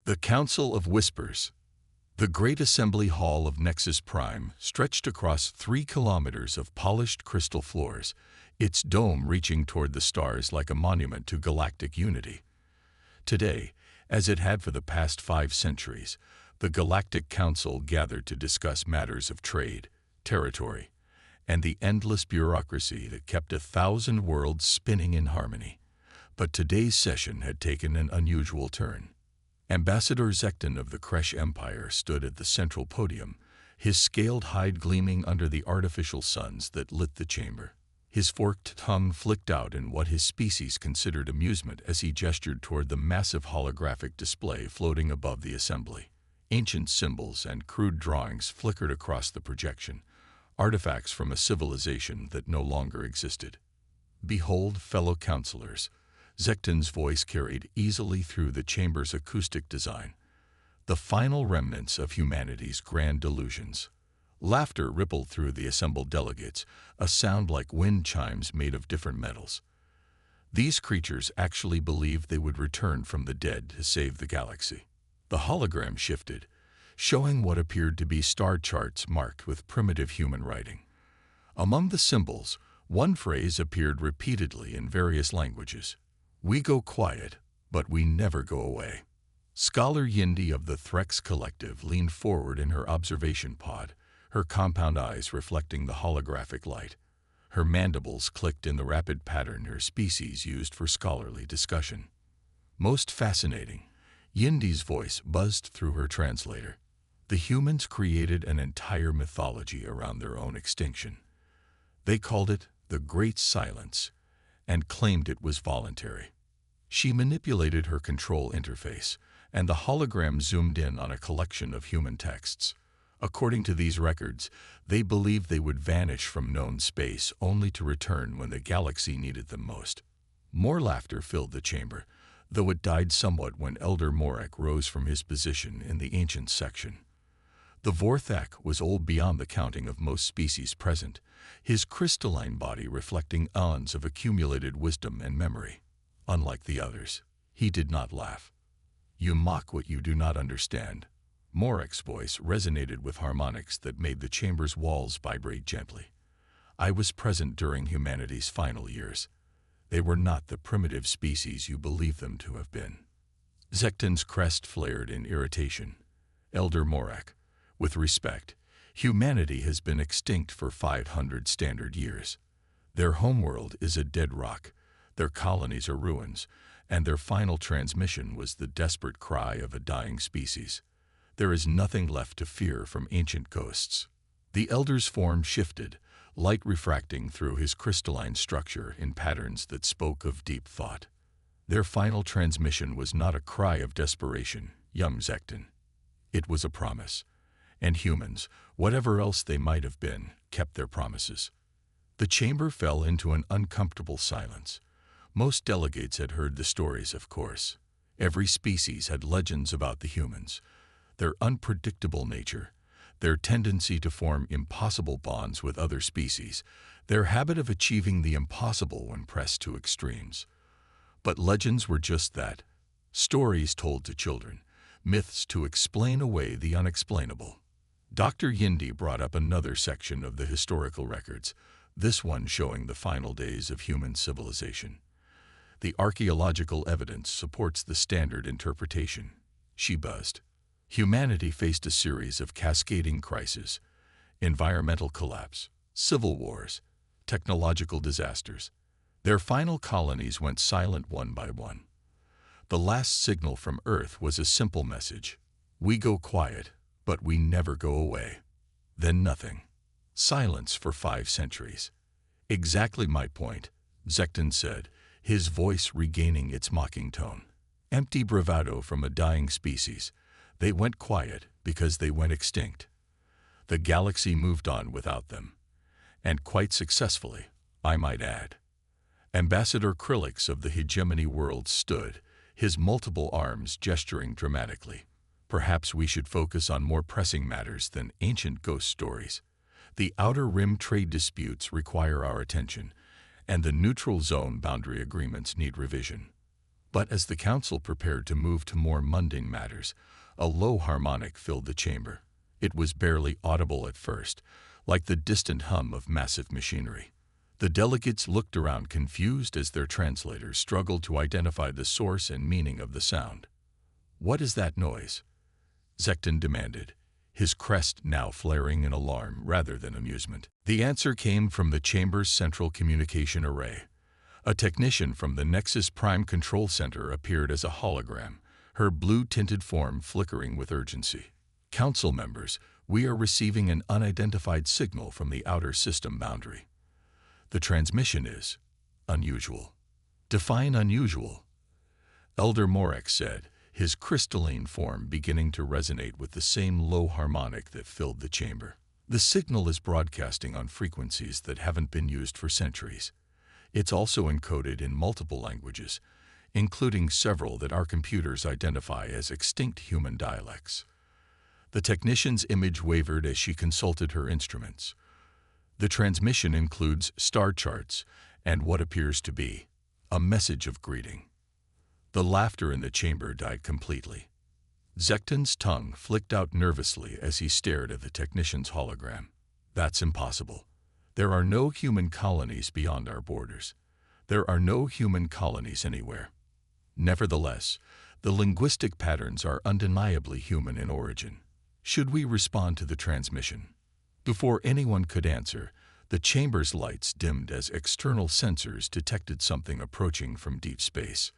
The Council of Whispers. The great assembly hall of Nexus Prime stretched across 3 kilometers of polished crystal floors, its dome reaching toward the stars like a monument to galactic unity. Today, as it had for the past 5 centuries, the Galactic Council gathered to discuss matters of trade, territory, and the endless bureaucracy that kept 1,000 worlds spinning in harmony. But today's session had taken an unusual turn. Ambassador Zekton of the Kresh Empire stood at the central podium, his scaled hide gleaming under the artificial suns that lit the chamber. His forked tongue flicked out in what his species considered amusement as he gestured toward the massive holographic display floating above the assembly. Ancient symbols and crude drawings flickered across the projection, artifacts from a civilization that no longer existed. "Behold, fellow counselors," Zekton's voice carried easily through the chamber's acoustic design. "The final remnants of humanity's grand delusions." Laughter rippled through the assembled delegates, a sound like wind chimes made of different metals. These creatures actually believed they would return from the dead to save the galaxy. The hologram shifted, showing what appeared to be star charts marked with primitive human writing. Among the symbols, one phrase appeared repeatedly in various languages. "We go quiet, but we never go away." Scholar Yindi of the Threx Collective leaned forward in her observation pod, her compound eyes reflecting the holographic light. Her mandibles clicked in the rapid pattern her species used for scholarly discussion. "Most fascinating," Yindi's voice buzzed through her translator. "The humans created an entire mythology around their own extinction. They called it the Great Silence and claimed it was voluntary." She manipulated her control interface, and the hologram zoomed in on a collection of human texts. According to these records, they believed they would vanish from known space only to return when the galaxy needed them most. More laughter filled the chamber, though it died somewhat when Elder Morak rose from his position in the ancient section. The Vorthak was old beyond the counting of most species present, his crystalline body reflecting eons of accumulated wisdom and memory. Unlike the others, he did not laugh. "You mock what you do not understand." Morak's voice resonated with harmonics that made the chamber's walls vibrate gently. "I was present during humanity's final years. They were not the primitive species you believe them to have been." Zekton's crest flared in irritation. "Elder Morak, with respect, humanity has been extinct for 500 standard years. Their homeworld is a dead rock, their colonies are ruins, and their final transmission was the desperate cry of a dying species. There is nothing left to fear from ancient ghosts." The Elder's form shifted, light refracting through his crystalline structure in patterns that spoke of deep thought. "Their final transmission was not a cry of desperation, young Zekton. It was a promise. And humans, whatever else they might have been, kept their promises." The chamber fell into an uncomfortable silence. Most delegates had heard the stories, of course. Every species had legends about the humans, their unpredictable nature, their tendency to form impossible bonds with other species, their habit of achieving the impossible when pressed to extremes. But legends were just that, stories told to children, myths to explain away the unexplainable. Dr. Yindi brought up another section of the historical records, this one showing the final days of human civilization. "The archaeological evidence supports the standard interpretation," she buzzed. "Humanity faced a series of cascading crises: environmental collapse, civil wars, technological disasters. Their final colonies went silent one by one. The last signal from Earth was a simple message: we go quiet, but we never go away. Then nothing. Silence for 5 centuries. Exactly my point," Zekton said, his voice regaining its mocking tone. "Empty bravado from a dying species. They went quiet because they went extinct. The galaxy moved on without them. And quite successfully, I might add." Ambassador Krillix of the Hegemony World stood, his multiple arms gesturing dramatically. "Perhaps we should focus on more pressing matters than ancient ghost stories. The Outer Rim trade disputes require our attention, and the neutral zone boundary agreements need revision." But as the council prepared to move to more mundane matters, a low harmonic filled the chamber. It was barely audible at first, like the distant hum of massive machinery. The delegates looked around confused as their translators struggled to identify the source and meaning of the sound. "What is that noise?" Zekton demanded, his crest now flaring in alarm rather than amusement. The answer came from the chamber's central communication array. A technician from the Nexus Prime Control Center appeared as a hologram, her blue-tinted form flickering with urgency. "Council members, we are receiving an unidentified signal from the outer system boundary. The transmission is unusual." "Define unusual," Elder Morek said, his crystalline form beginning to resonate with the same low harmonic that filled the chamber. "The signal is broadcasting on frequencies that haven't been used for centuries. It's also encoded in multiple languages, including several that our computers identify as extinct human dialects." The technician's image wavered as she consulted her instruments. The transmission includes star charts and what appears to be a message of greeting. The laughter in the chamber died completely. Zekton's tongue flicked out nervously as he stared at the technician's hologram. "That's impossible. There are no human colonies beyond our borders. There are no human colonies anywhere." Nevertheless, the linguistic patterns are undeniably human in origin. Should we respond to the transmission? Before anyone could answer, the chamber's lights dimmed as external sensors detected something approaching from deep space.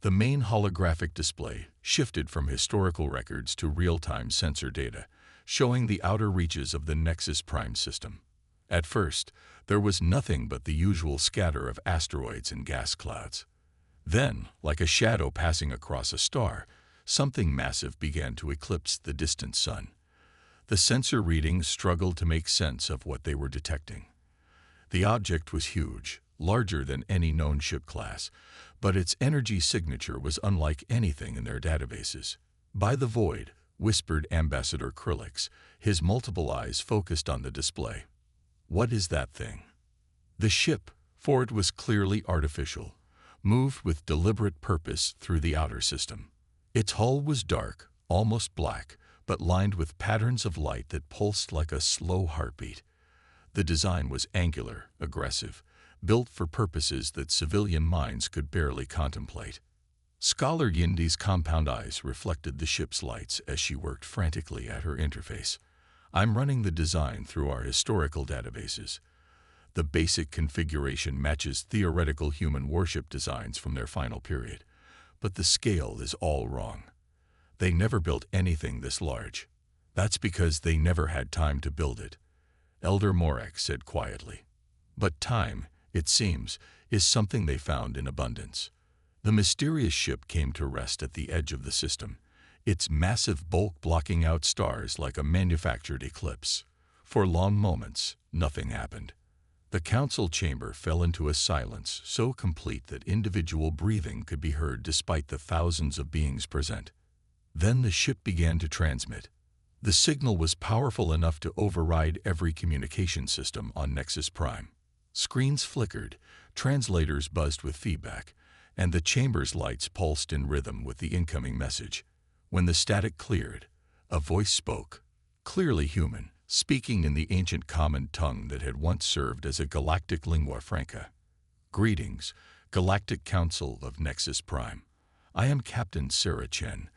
The main holographic display shifted from historical records to real-time sensor data, showing the outer reaches of the Nexus Prime system. At first, there was nothing but the usual scatter of asteroids and gas clouds. Then, like a shadow passing across a star, something massive began to eclipse the distant sun. The sensor readings struggled to make sense of what they were detecting. The object was huge, larger than any known ship class, but its energy signature was unlike anything in their databases. "By the void," whispered Ambassador Krillix, his multiple eyes focused on the display. "What is that thing?" The ship, for it was clearly artificial, moved with deliberate purpose through the outer system. Its hull was dark, almost black, but lined with patterns of light that pulsed like a slow heartbeat. The design was angular, aggressive, built for purposes that civilian minds could barely contemplate. Scholar Yindi's compound eyes reflected the ship's lights as she worked frantically at her interface. "I'm running the design through our historical databases. The basic configuration matches theoretical human warship designs from their final period, but the scale is all wrong. They never built anything this large. That's because they never had time to build it," Elder Morek said quietly. "But time, it seems, is something they found in abundance." The mysterious ship came to rest at the edge of the system, its massive bulk blocking out stars like a manufactured eclipse. For long moments, nothing happened. The council chamber fell into a silence so complete that individual breathing could be heard despite the thousands of beings present. Then the ship began to transmit. The signal was powerful enough to override every communication system on Nexus Prime. Screens flickered, translators buzzed with feedback, and the chamber's lights pulsed in rhythm with the incoming message. When the static cleared, a voice spoke, clearly human, speaking in the ancient common tongue that had once served as a galactic lingua franca. "Greetings, Galactic Council of Nexus Prime. I am Captain Sarah Chen,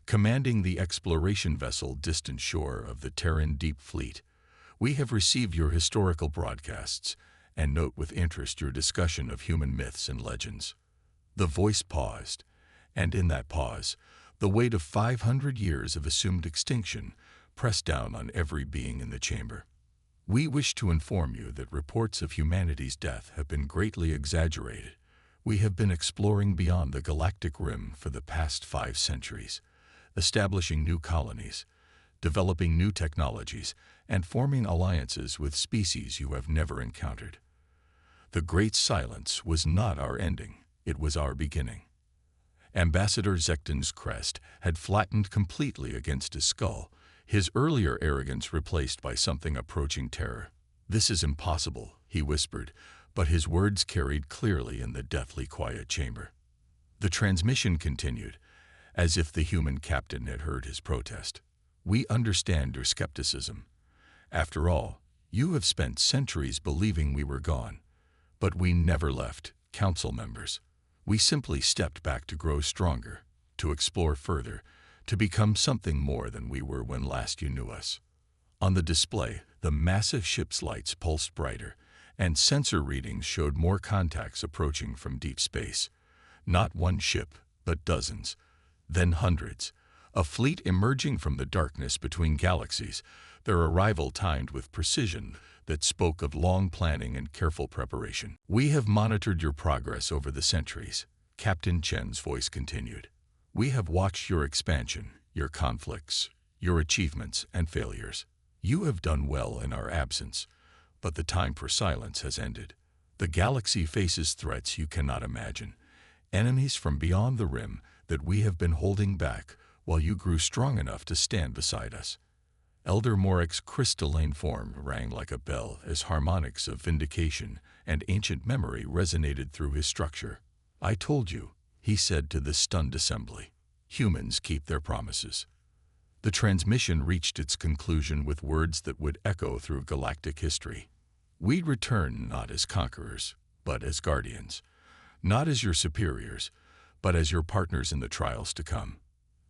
commanding the exploration vessel Distant Shore of the Terran Deep Fleet. We have received your historical broadcasts and note with interest your discussion of human myths and legends." The voice paused, and in that pause, the weight of 500 years of assumed extinction pressed down on every being in the chamber. "We wish to inform you that reports of humanity's death have been greatly exaggerated. We have been exploring beyond the galactic rim for the past 5 centuries, establishing new colonies, developing new technologies, and forming alliances with species you have never encountered. The Great Silence was not our ending, it was our beginning." Ambassador Zekton's crest had flattened completely against his skull, his earlier arrogance replaced by something approaching terror. "This is impossible," he whispered, but his words carried clearly in the deathly quiet chamber. The transmission continued, as if the human captain had heard his protest. "We understand your skepticism. After all, you have spent centuries believing we were gone. But we never left, council members. We simply stepped back to grow stronger, to explore further, to become something more than we were when last you knew us." On the display, the massive ship's lights pulsed brighter, and sensor readings showed more contacts approaching from deep space. Not one ship, but dozens, then hundreds. A fleet emerging from the darkness between galaxies, their arrival timed with precision that spoke of long planning and careful preparation. "We have monitored your progress over the centuries," Captain Chen's voice continued. "We have watched your expansion, your conflicts, your achievements and failures. You have done well in our absence, but the time for silence has ended. The galaxy faces threats you cannot imagine, enemies from beyond the rim that we have been holding back while you grew strong enough to stand beside us." Elder Morik's crystalline form rang like a bell as harmonics of vindication and ancient memory resonated through his structure. "I told you," he said to the stunned assembly. "Humans keep their promises." The transmission reached its conclusion with words that would echo through galactic history. "We return not as conquerors, but as guardians. Not as your superiors, but as your partners in the trials to come.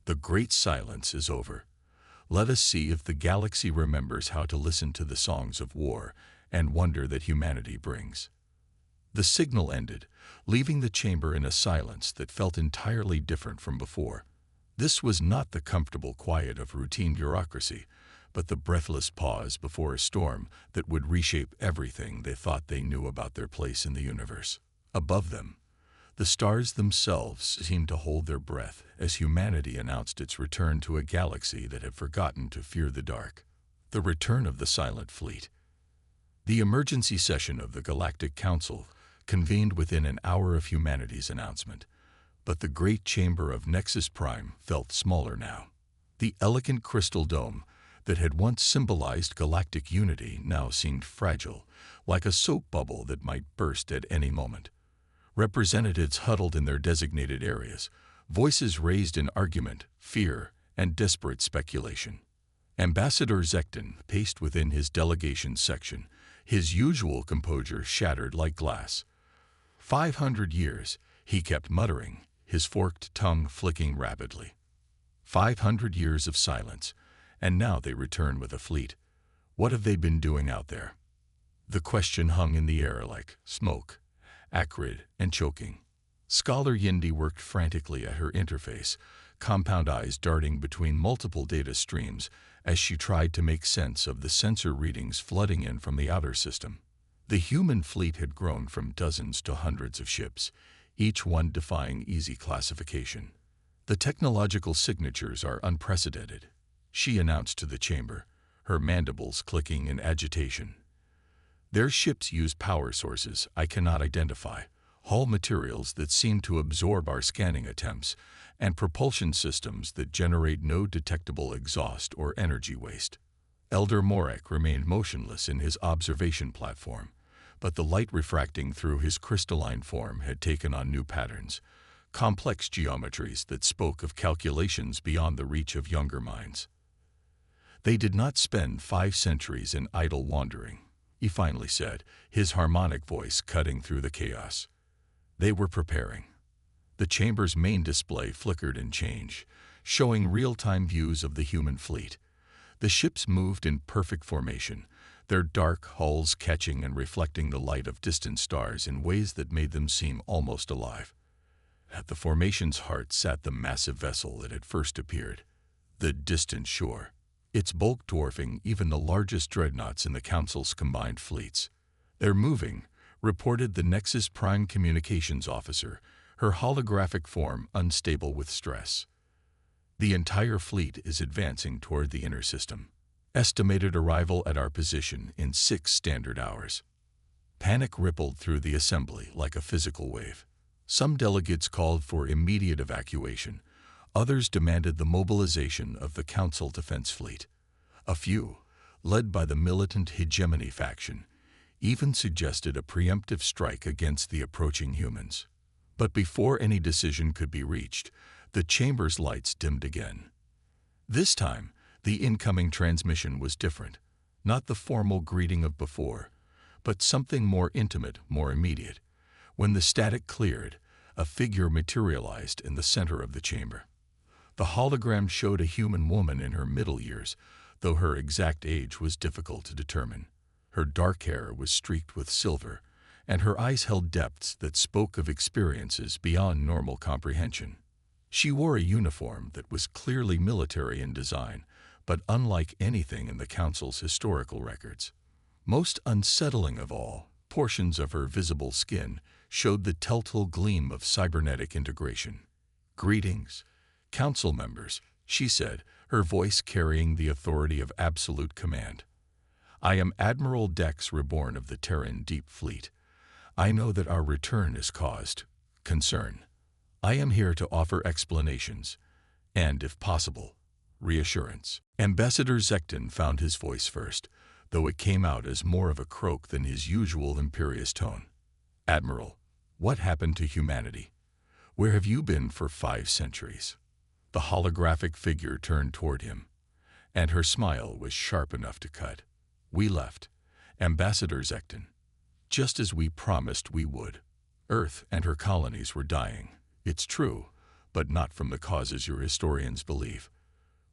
The great silence is over. Let us see if the galaxy remembers how to listen to the songs of war and wonder that humanity brings." The signal ended, leaving the chamber in a silence that felt entirely different from before. This was not the comfortable quiet of routine bureaucracy, but the breathless pause before a storm that would reshape everything they thought they knew about their place in the universe. Above them, the stars themselves seemed to hold their breath as humanity announced its return to a galaxy that had forgotten to fear the dark. The return of the Silent Fleet. The emergency session of the Galactic Council convened within an hour of humanity's announcement, but the great chamber of Nexus Prime felt smaller now. The elegant crystal dome that had once symbolized galactic unity now seemed fragile, like a soap bubble that might burst at any moment. Representatives huddled in their designated areas, voices raised in argument, fear, and desperate speculation. Ambassador Zekton paced within his delegation section, his usual composure shattered like glass. 500 years, he kept muttering, his forked tongue flicking rapidly. 500 years of silence, and now they return with a fleet. What have they been doing out there? The question hung in the air like smoke, acrid and choking. Scholar Yindi worked frantically at her interface, compound eyes darting between multiple data streams as she tried to make sense of the sensor readings flooding in from the outer system. The human fleet had grown from dozens to hundreds of ships, each one defying easy classification. "The technological signatures are unprecedented," she announced to the chamber, her mandibles clicking in agitation. "Their ships use power sources I cannot identify, hull materials that seem to absorb our scanning attempts, and propulsion systems that generate no detectable exhaust or energy waste." Elder Morik remained motionless in his observation platform, but the light refracting through his crystalline form had taken on new patterns, complex geometries that spoke of calculations beyond the reach of younger minds. "They did not spend 5 centuries in idle wandering," he finally said, his harmonic voice cutting through the chaos. "They were preparing." The chamber's main display flickered in change, showing real-time views of the human fleet. The ships moved in perfect formation, their dark hulls catching and reflecting the light of distant stars in ways that made them seem almost alive. At the formation's heart sat the massive vessel that had first appeared, the distant shore, its bulk dwarfing even the largest dreadnoughts in the Council's combined fleets. "They're moving," reported the Nexus Prime Communications Officer, her holographic form unstable with stress. "The entire fleet is advancing toward the inner system. Estimated arrival at our position in 6 standard hours." Panic rippled through the assembly like a physical wave. Some delegates called for immediate evacuation. Others demanded the mobilization of the Council Defense Fleet. A few, led by the militant hegemony faction, even suggested a preemptive strike against the approaching humans. But before any decision could be reached, the chamber's lights dimmed again. This time, the incoming transmission was different, not the formal greeting of before, but something more intimate, more immediate. When the static cleared, a figure materialized in the center of the chamber. The hologram showed a human woman in her middle years, though her exact age was difficult to determine. Her dark hair was streaked with silver, and her eyes held depths that spoke of experiences beyond normal comprehension. She wore a uniform that was clearly military in design, but unlike anything in the Council's historical records. Most unsettling of all, portions of her visible skin showed the telltale gleam of cybernetic integration. "Greetings, Council members," she said, her voice carrying the authority of absolute command. "I am Admiral Dex Reborn of the Terran Deep Fleet. I know that our return has caused concern. I am here to offer explanations, and, if possible, reassurance." Ambassador Zekton found his voice first, though it came out as more of a croak than his usual imperious tone. "Admiral, what happened to humanity? Where have you been for 5 centuries? The holographic figure turned toward him, and her smile was sharp enough to cut. "We left, Ambassador Zekton, just as we promised we would. Earth and her colonies were dying, it's true, but not from the causes your historians believe.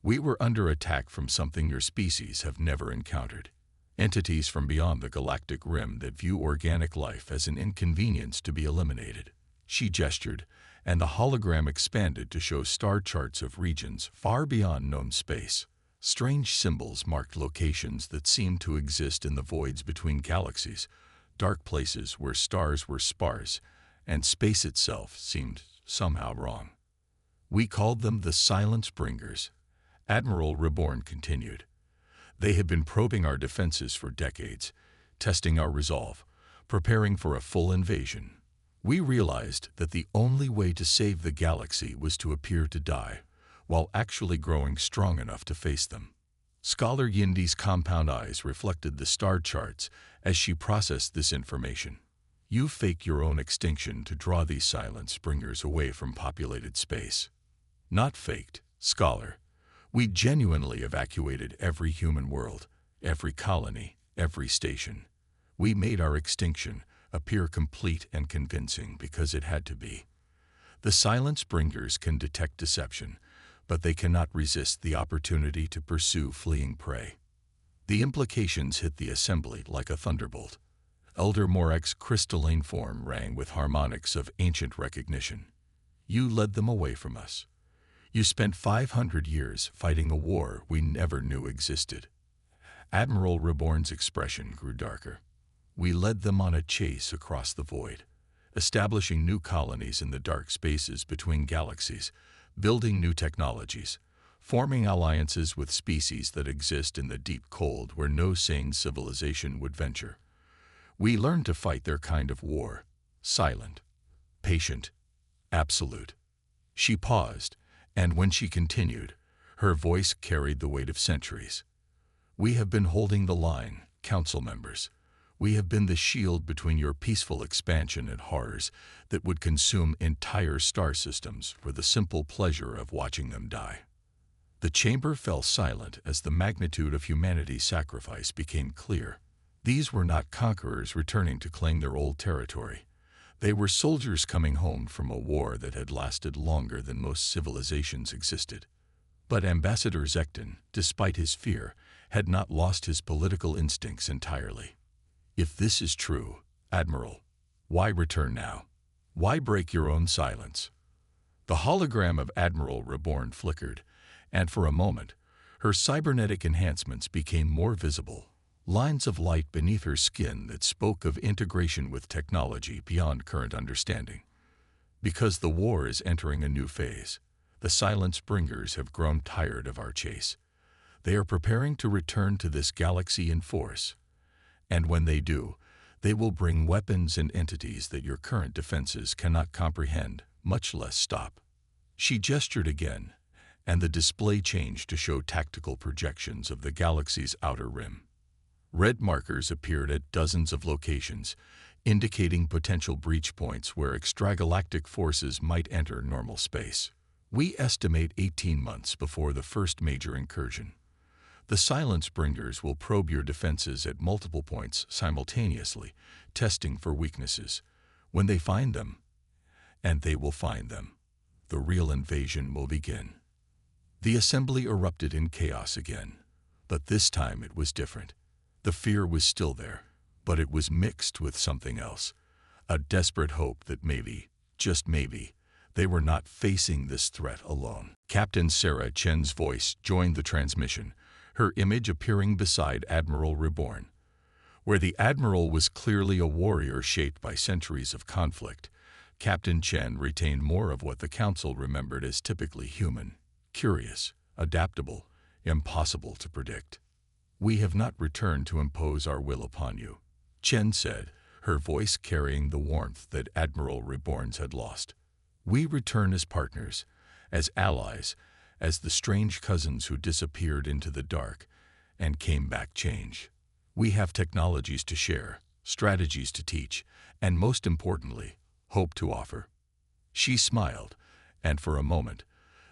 We were under attack from something your species have never encountered. Entities from beyond the galactic rim that view organic life as an inconvenience to be eliminated." She gestured, and the hologram expanded to show star charts of regions far beyond known space. Strange symbols marked locations that seemed to exist in the voids between galaxies, dark places where stars were sparse, and space itself seemed somehow wrong. "We called them the Silence Bringers," Admiral Reborn continued. "They have been probing our defenses for decades, testing our resolve, preparing for a full invasion. We realized that the only way to save the galaxy was to appear to die, while actually growing strong enough to face them." Scholar Yindi's compound eyes reflected the star charts as she processed this information. "You faked your own extinction to draw these Silence Bringers away from populated space." "Not faked, Scholar. We genuinely evacuated every human world, every colony, every station. We made our extinction appear complete and convincing because it had to be. The Silence Bringers can detect deception, but they cannot resist the opportunity to pursue fleeing prey." The implications hit the assembly like a thunderbolt. Elder Morek's crystalline form rang with harmonics of ancient recognition. "You led them away from us. You spent 500 years fighting a war we never knew existed." Admiral Reborn's expression grew darker. "We led them on a chase across the void, establishing new colonies in the dark spaces between galaxies, building new technologies, forming alliances with species that exist in the deep cold where no sane civilization would venture. We learned to fight their kind of war, silent, patient, absolute." She paused, and when she continued, her voice carried the weight of centuries. "We have been holding the line, Council members. We have been the shield between your peaceful expansion and horrors that would consume entire star systems for the simple pleasure of watching them die." The chamber fell silent as the magnitude of humanity's sacrifice became clear. These were not conquerors returning to claim their old territory. They were soldiers coming home from a war that had lasted longer than most civilizations existed. But Ambassador Zekton, despite his fear, had not lost his political instincts entirely. "If this is true, Admiral, why return now? Why break your own silence?" The hologram of Admiral Reborn flickered, and for a moment, her cybernetic enhancements became more visible. Lines of light beneath her skin that spoke of integration with technology beyond current understanding. "Because the war is entering a new phase. The Silence Bringers have grown tired of our chase. They are preparing to return to this galaxy in force. And when they do, they will bring weapons and entities that your current defenses cannot comprehend, much less stop." She gestured again, and the display changed to show tactical projections of the galaxy's outer rim. Red markers appeared at dozens of locations, indicating potential breach points where extragalactic forces might enter normal space. We estimate 18 months before the first major incursion. The Silence Bringers will probe your defenses at multiple points simultaneously, testing for weaknesses. When they find them, and they will find them, the real invasion will begin. The assembly erupted in chaos again, but this time it was different. The fear was still there, but it was mixed with something else, a desperate hope that maybe, just maybe, they were not facing this threat alone. Captain Sarah Chen's voice joined the transmission, her image appearing beside Admiral Reborn. Where the Admiral was clearly a warrior shaped by centuries of conflict, Captain Chen retained more of what the Council remembered as typically human, curious, adaptable, impossible to predict. "We have not returned to impose our will upon you," Chen said, her voice carrying the warmth that Admiral Reborn's had lost. "We return as partners, as allies, as the strange cousins who disappeared into the dark and came back changed. We have technologies to share, strategies to teach, and most importantly, hope to offer." She smiled, and for a moment,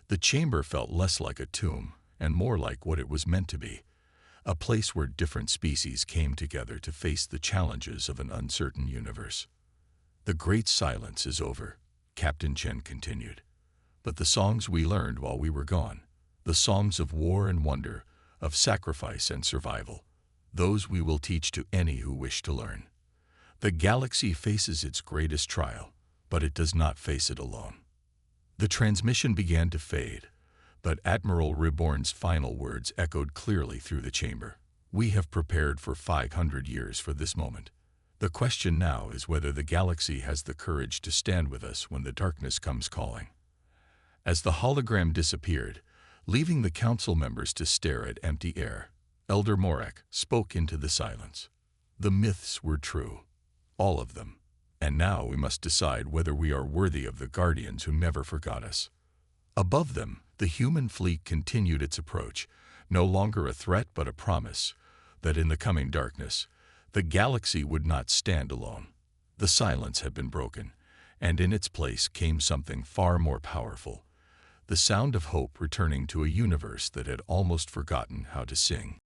the chamber felt less like a tomb and more like what it was meant to be, a place where different species came together to face the challenges of an uncertain universe. "The great silence is over," Captain Chen continued. "But the songs we learned while we were gone, the songs of war and wonder, of sacrifice and survival, those we will teach to any who wish to learn. The galaxy faces its greatest trial, but it does not face it alone." The transmission began to fade, but Admiral Reborn's final words echoed clearly through the chamber. "We have prepared for 500 years for this moment. The question now is whether the galaxy has the courage to stand with us when the darkness comes calling." As the hologram disappeared, leaving the council members to stare at empty air, Elder Morak spoke into the silence. "The myths were true, all of them, and now we must decide whether we are worthy of the guardians who never forgot us." Above them, the human fleet continued its approach, no longer a threat but a promise that in the coming darkness, the galaxy would not stand alone. The silence had been broken, and in its place came something far more powerful, the sound of hope returning to a universe that had almost forgotten how to sing.